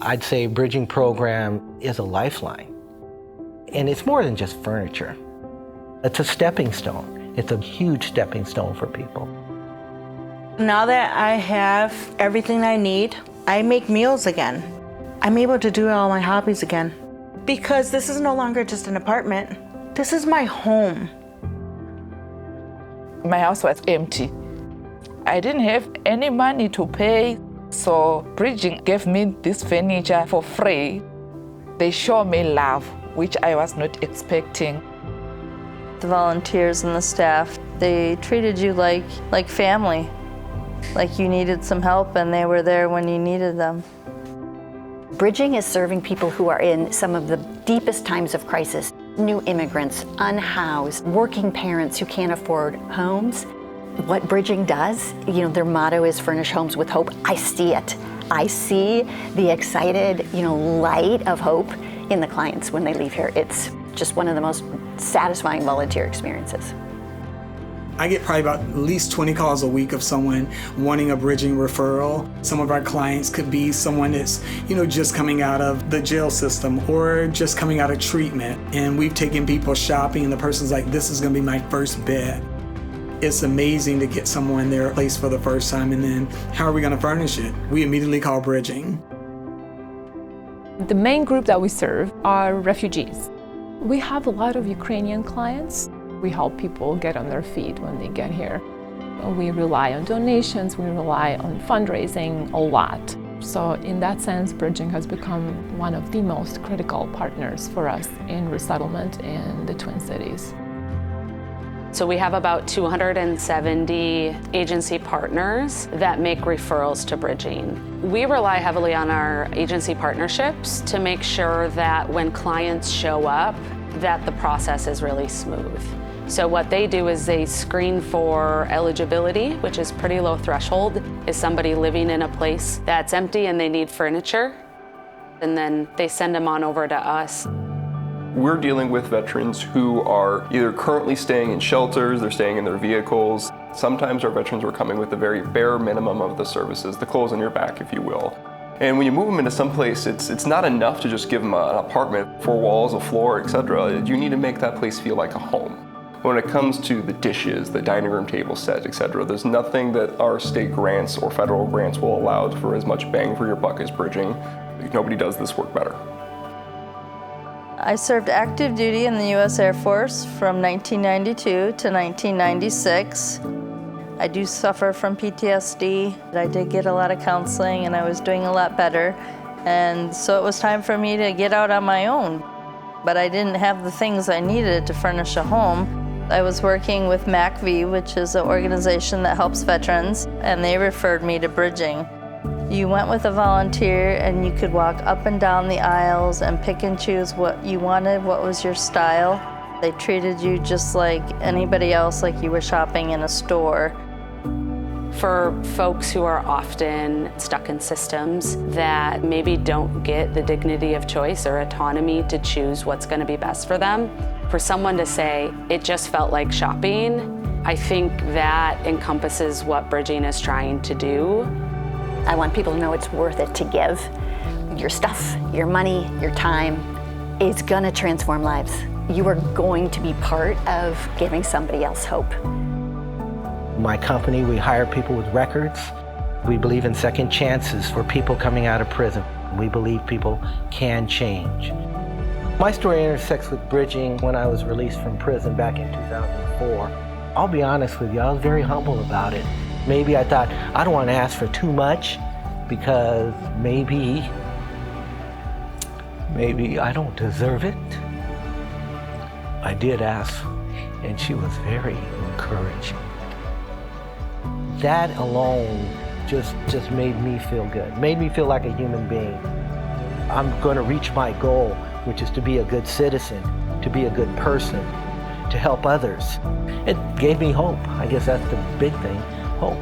I'd say bridging program is a lifeline. And it's more than just furniture. It's a stepping stone. It's a huge stepping stone for people. Now that I have everything I need, I make meals again. I'm able to do all my hobbies again. Because this is no longer just an apartment. This is my home. My house was empty. I didn't have any money to pay, so Bridging gave me this furniture for free. They show me love, which I was not expecting. The volunteers and the staff, they treated you like family, like you needed some help and they were there when you needed them. Bridging is serving people who are in some of the deepest times of crisis. New immigrants, unhoused, working parents who can't afford homes. What Bridging does, their motto is furnish homes with hope. I see it. I see the excited, light of hope in the clients when they leave here. It's just one of the most satisfying volunteer experiences. I get probably about at least 20 calls a week of someone wanting a Bridging referral. Some of our clients could be someone that's, just coming out of the jail system or just coming out of treatment. And we've taken people shopping and the person's like, this is gonna be my first bed. It's amazing to get someone their place for the first time, and then how are we gonna furnish it? We immediately call Bridging. The main group that we serve are refugees. We have a lot of Ukrainian clients. We help people get on their feet when they get here. We rely on donations, we rely on fundraising a lot. So in that sense, Bridging has become one of the most critical partners for us in resettlement in the Twin Cities. So we have about 270 agency partners that make referrals to Bridging. We rely heavily on our agency partnerships to make sure that when clients show up, that the process is really smooth. So what they do is they screen for eligibility, which is pretty low threshold. Is somebody living in a place that's empty and they need furniture? And then they send them on over to us. We're dealing with veterans who are either currently staying in shelters, they're staying in their vehicles. Sometimes our veterans are coming with the very bare minimum of the services, the clothes on your back, if you will. And when you move them into some place, it's not enough to just give them an apartment, 4 walls, a floor, etc. You need to make that place feel like a home. When it comes to the dishes, the dining room table set, etc., there's nothing that our state grants or federal grants will allow for as much bang for your buck as Bridging. Nobody does this work better. I served active duty in the U.S. Air Force from 1992 to 1996. I do suffer from PTSD. I did get a lot of counseling and I was doing a lot better. And so it was time for me to get out on my own. But I didn't have the things I needed to furnish a home. I was working with MACV, which is an organization that helps veterans, and they referred me to Bridging. You went with a volunteer and you could walk up and down the aisles and pick and choose what you wanted, what was your style. They treated you just like anybody else, like you were shopping in a store. For folks who are often stuck in systems that maybe don't get the dignity of choice or autonomy to choose what's going to be best for them, for someone to say, it just felt like shopping, I think that encompasses what Bridging is trying to do. I want people to know it's worth it to give. Your stuff, your money, your time, it's gonna transform lives. You are going to be part of giving somebody else hope. My company, we hire people with records. We believe in second chances for people coming out of prison. We believe people can change. My story intersects with Bridging when I was released from prison back in 2004. I'll be honest with you, I was very humble about it. Maybe I thought, I don't want to ask for too much because maybe I don't deserve it. I did ask, and she was very encouraging. That alone just made me feel good, made me feel like a human being. I'm going to reach my goal, which is to be a good citizen, to be a good person, to help others. It gave me hope. I guess that's the big thing, hope.